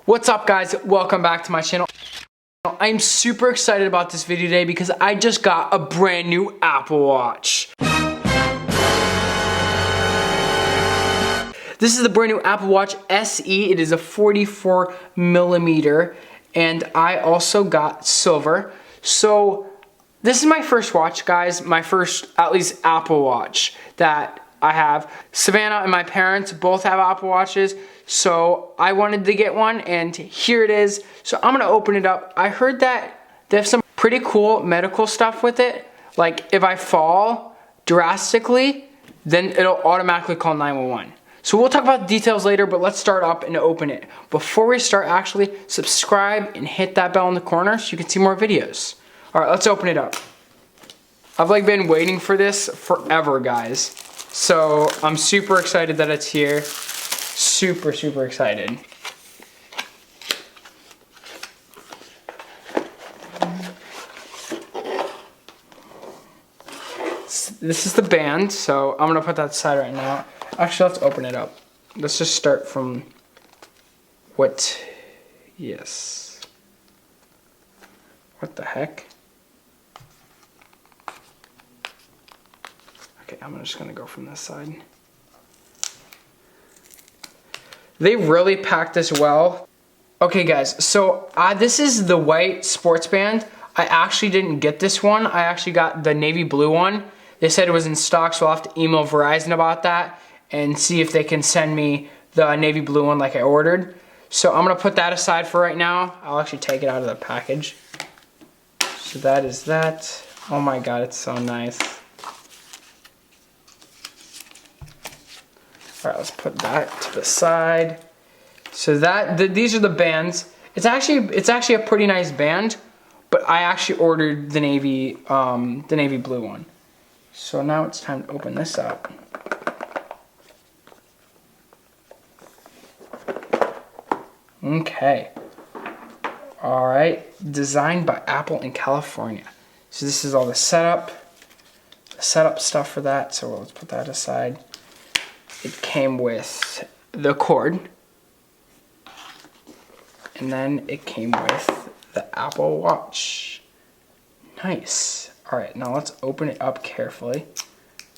What's up guys, welcome back to my channel. I'm super excited about this video today because I just got a brand new Apple Watch. This is the brand new Apple Watch SE. It is a 44 millimeter and I also got silver. So this is my first watch guys, my first at least Apple Watch that I have. Savannah and my parents both have Apple Watches, so I wanted to get one and here it is. So I'm gonna open it up. I heard that they have some pretty cool medical stuff with it. Like if I fall drastically, then it'll automatically call 911. So we'll talk about the details later, but let's start up and open it. Before we start, actually subscribe and hit that bell in the corner so you can see more videos. All right, let's open it up. I've been waiting for this forever, guys. So I'm super excited that it's here. Super excited. This is the band, so I'm gonna put that aside right now. Actually, let's open it up. Let's just start from yes. What the heck? Okay, I'm just gonna go from this side. They really packed this well. Okay guys, so this is the white sports band. I actually didn't get this one. I actually got the navy blue one. They said it was in stock, so I'll have to email Verizon about that and see if they can send me the navy blue one like I ordered. So I'm gonna put that aside for right now. I'll actually take it out of the package. So that is that. Oh my God, it's so nice. All right, let's put that to the side. So these are the bands. It's actually a pretty nice band, but I actually ordered the navy blue one. So now it's time to open this up. Okay. All right, designed by Apple in California. So this is all the setup stuff for that. So let's put that aside. It came with the cord, and then it came with the Apple Watch. Nice. All right, now let's open it up carefully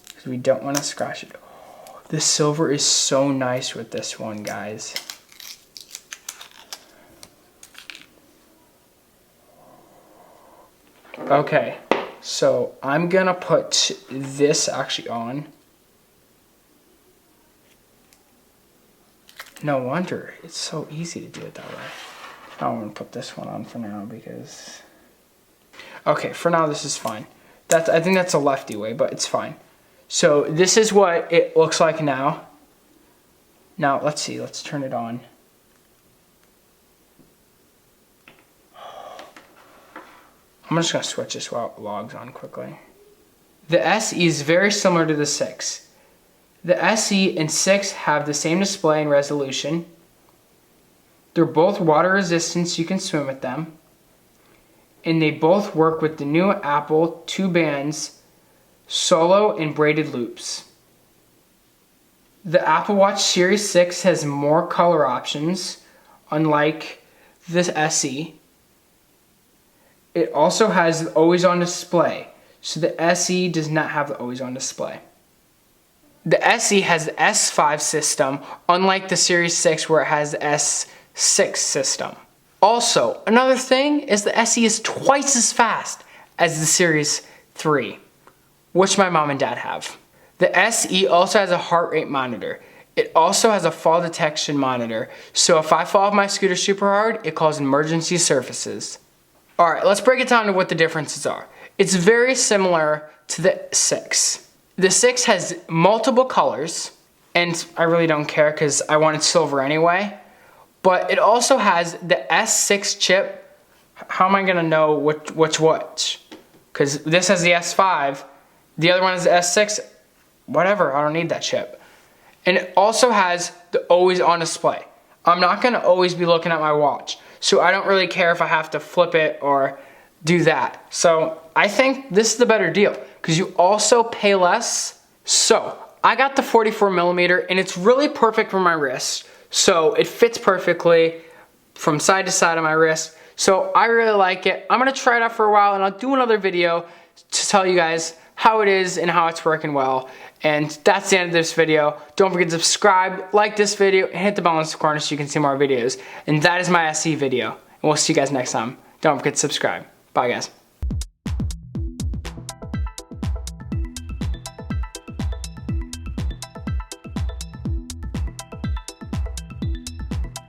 because we don't want to scratch it. Oh, the silver is so nice with this one, guys. Okay, so I'm gonna put this actually on. No wonder, it's so easy to do it that way. I'm gonna put this one on for now because... Okay, for now this is fine. I think that's a lefty way, but it's fine. So this is what it looks like now. Now let's see, let's turn it on. I'm just gonna switch this while it logs on quickly. The SE is very similar to the 6. The SE and 6 have the same display and resolution. They're both water resistant, so you can swim with them. And they both work with the new Apple 2 bands, solo and braided loops. The Apple Watch Series 6 has more color options, unlike this SE. It also has always on display, so the SE does not have the always on display. The SE has the S5 system, unlike the Series 6 where it has the S6 system. Also, another thing is the SE is twice as fast as the Series 3, which my mom and dad have. The SE also has a heart rate monitor. It also has a fall detection monitor, so if I fall off my scooter super hard, it calls emergency services. All right, let's break it down to what the differences are. It's very similar to the 6. The 6 has multiple colors, and I really don't care because I wanted silver anyway. But it also has the S6 chip. How am I gonna know which? Because this has the S5, the other one is the S6. Whatever, I don't need that chip. And it also has the always on display. I'm not gonna always be looking at my watch, so I don't really care if I have to flip it or do that. So I think this is the better deal because you also pay less. So I got the 44 millimeter and it's really perfect for my wrist. So it fits perfectly. from side to side on my wrist. So I really like it. I'm gonna try it out for a while and I'll do another video to tell you guys how it is and how it's working well. And that's the end of this video. Don't forget to subscribe, like this video, and hit the bell in the corner so you can see more videos. And that is my SE video. And we'll see you guys next time. Don't forget to subscribe. Bye guys.